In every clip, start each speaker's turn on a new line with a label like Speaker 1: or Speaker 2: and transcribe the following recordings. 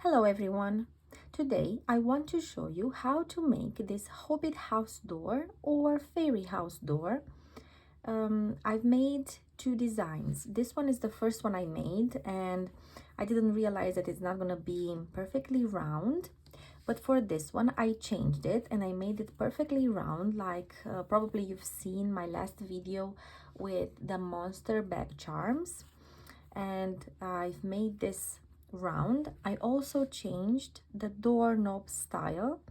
Speaker 1: Hello everyone! Today I want to show you how to make this Hobbit house door or fairy house door. I've made two designs. This one is the first one I made and I didn't realize that it's not going to be perfectly round. But for this one I changed it and I made it perfectly round, like probably you've seen my last video with the monster bag charms. And I've made this round. I also changed the doorknob style.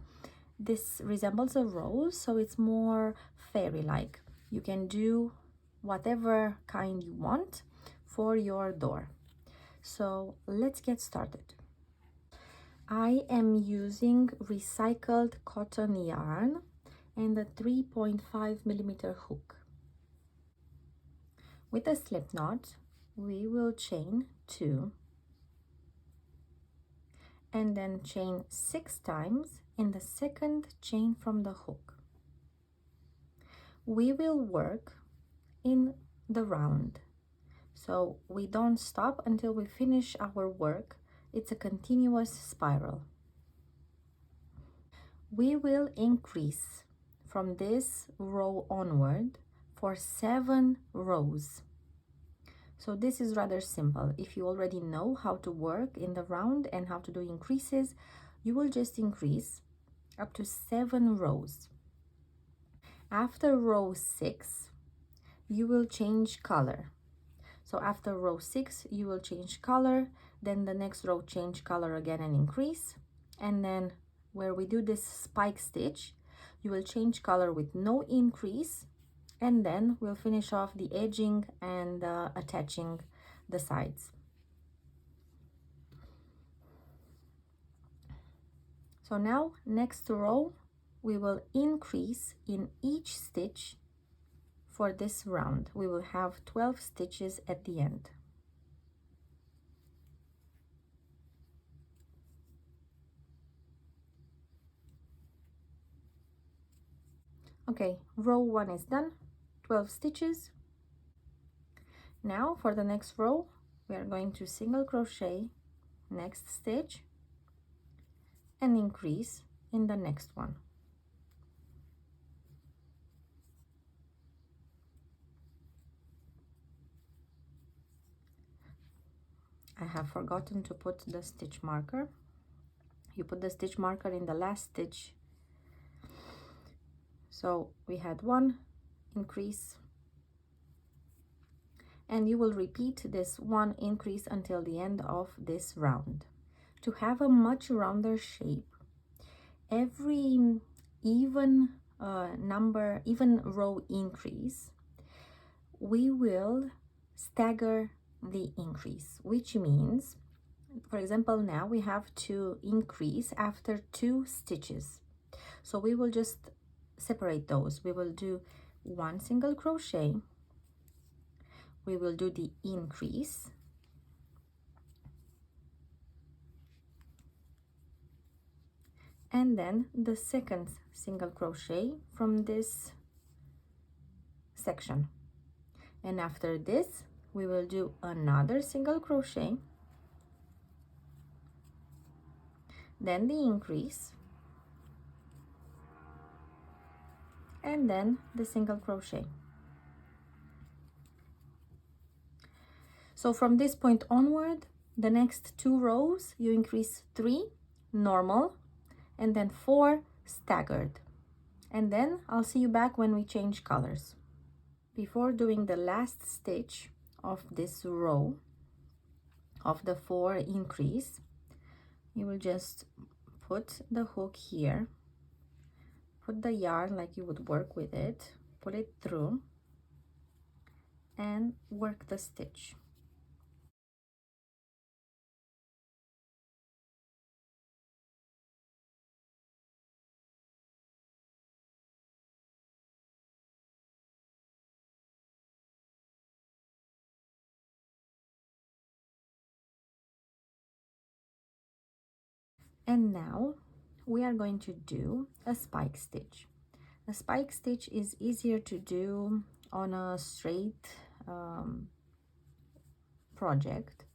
Speaker 1: This resembles a rose, so it's more fairy-like. You can do whatever kind you want for your door. So let's get started. I am using recycled cotton yarn and a 3.5 millimeter hook. With a slip knot, we will chain 2 and then chain 6 times in the second chain from the hook. We will work in the round, so we don't stop until we finish our work. It's a continuous spiral. We will increase from this row onward for 7 rows. So this is rather simple. If you already know how to work in the round and how to do increases, you will just increase up to 7 rows. After row 6, you will change color. So after row 6, you will change color, then the next row change color again and increase. And then where we do this spike stitch, you will change color with no increase, and then we'll finish off the edging and attaching the sides. So now next row we will increase in each stitch. For this round we will have 12 stitches at the end. Okay, row 1 is done, 12 stitches. Now for the next row we are going to single crochet next stitch and increase in the next one. I have forgotten to put the stitch marker. You put the stitch marker in the last stitch. So we had 1 increase, and you will repeat this 1 increase until the end of this round. To have a much rounder shape, every even row increase, we will stagger the increase, which means, for example, now we have to increase after 2 stitches. So we will just separate those. We will do 1 single crochet, we will do the increase, and then the second single crochet from this section. And after this we will do another single crochet, then the increase, and then the single crochet. So from this point onward, the next 2 rows you increase 3 normal and then 4 staggered, and then I'll see you back when we change colors. Before doing the last stitch of this row of the 4 increase, you will just put the hook here, put the yarn like you would work with it, put it through and work the stitch. And now we are going to do a spike stitch. A spike stitch is easier to do on a straight project.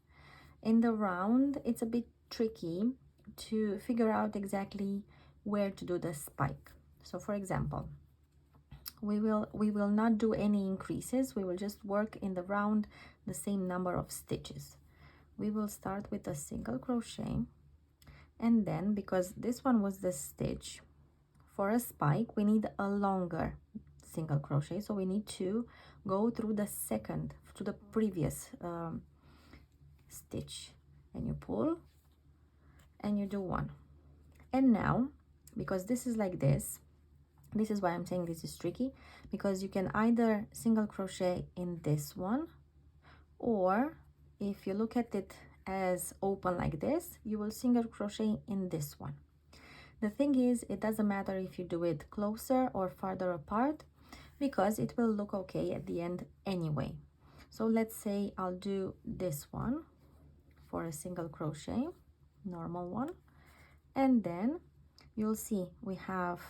Speaker 1: In the round, it's a bit tricky to figure out exactly where to do the spike. So for example, we will not do any increases. We will just work in the round the same number of stitches. We will start with a single crochet, and then because this one was the stitch for a spike, we need a longer single crochet, so we need to go through the second to the previous stitch, and you pull and you do one. And now, because this is like this is why I'm saying this is tricky, because you can either single crochet in this one, or if you look at it as open like this, you will single crochet in this one. The thing is, it doesn't matter if you do it closer or farther apart, because it will look okay at the end anyway. So let's say I'll do this one for a single crochet, normal one, and then you'll see we have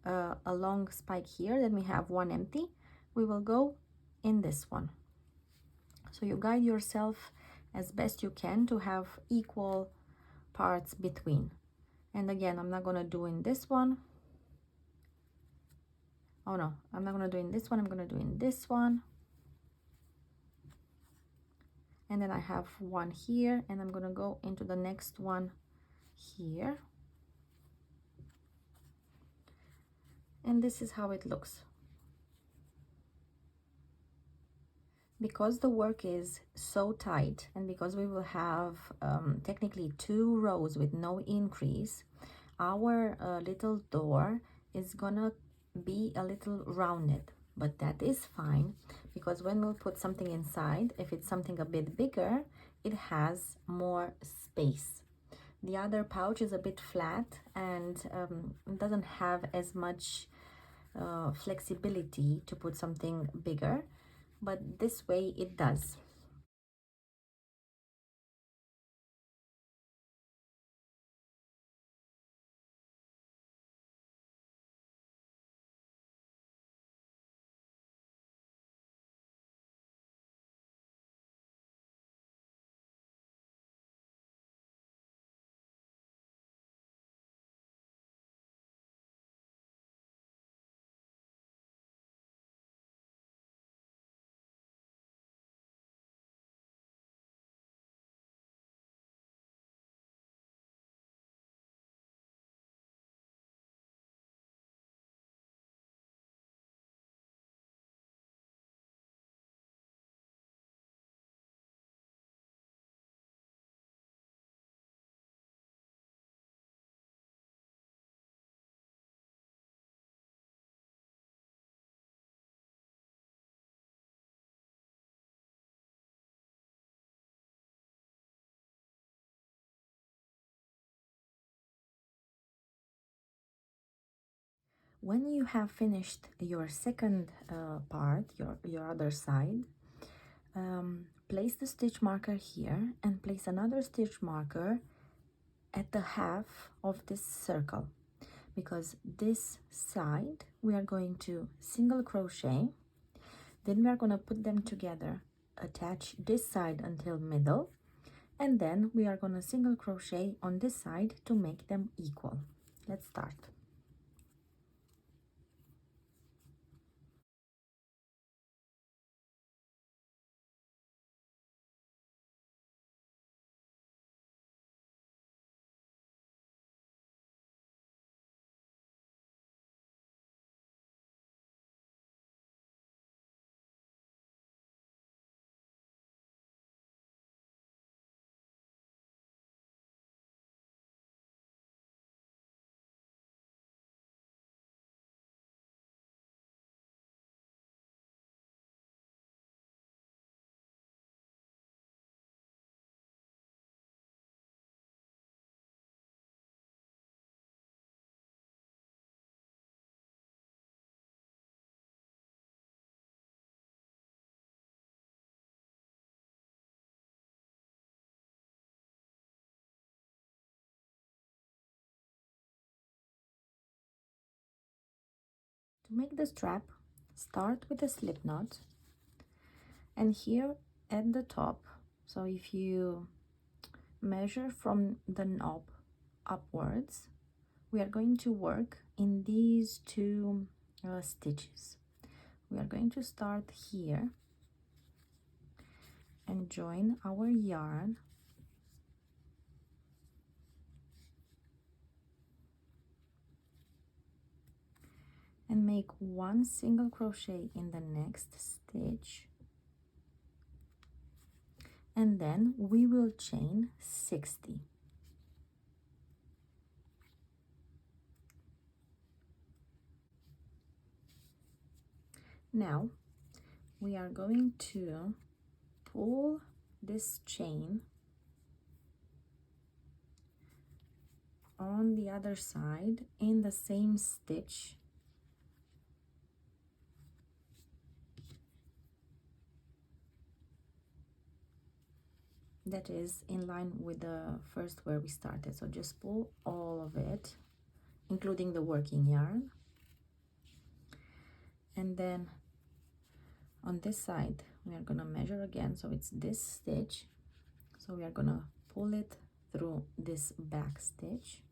Speaker 1: a long spike here, then we have one empty. We will go in this one. So you guide yourself as best you can to have equal parts between. And again, I'm not gonna do in this one. Oh no, I'm not gonna do in this one, I'm gonna do in this one. And then I have one here, and I'm gonna go into the next one here. And this is how it looks. Because the work is so tight, and because we will have technically 2 rows with no increase, our little door is gonna be a little rounded, but that is fine, because when we'll put something inside, if it's something a bit bigger, it has more space. The other pouch is a bit flat and doesn't have as much flexibility to put something bigger, but this way it does. When you have finished your second part, your other side, place the stitch marker here and place another stitch marker at the half of this circle, because this side we are going to single crochet, then we are going to put them together, attach this side until middle, and then we are going to single crochet on this side to make them equal. Let's start. To make the strap, start with a slip knot, and here at the top, so if you measure from the knob upwards, we are going to work in these two stitches. We are going to start here and join our yarn and make one single crochet in the next stitch, and then we will chain 60. Now we are going to pull this chain on the other side in the same stitch that is in line with the first where we started. So just pull all of it, including the working yarn, and then on this side we are going to measure again, so it's this stitch, so we are going to pull it through this back stitch,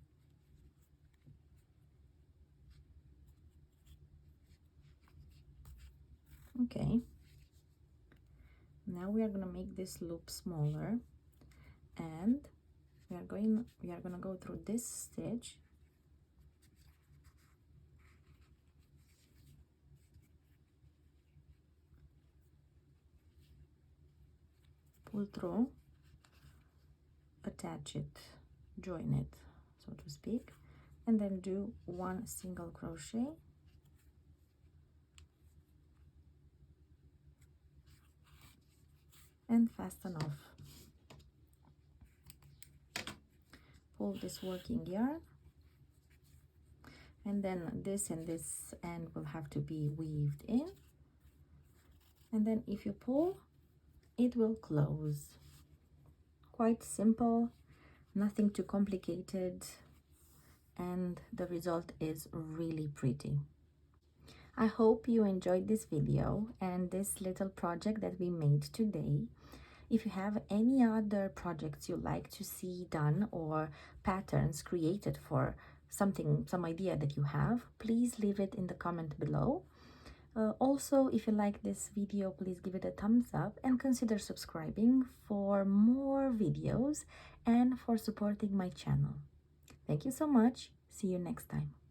Speaker 1: okay. Now we are going to make this loop smaller, and we are going to go through this stitch, pull through, attach it, join it, so to speak, and then do one single crochet and fasten off. Pull this working yarn, and then this and this end will have to be weaved in, and then if you pull, it will close. Quite simple, nothing too complicated, and the result is really pretty. I hope you enjoyed this video and this little project that we made today. If you have any other projects you like to see done or patterns created for something, some idea that you have, please leave it in the comment below. Also, if you like this video, please give it a thumbs up and consider subscribing for more videos and for supporting my channel. Thank you so much. See you next time.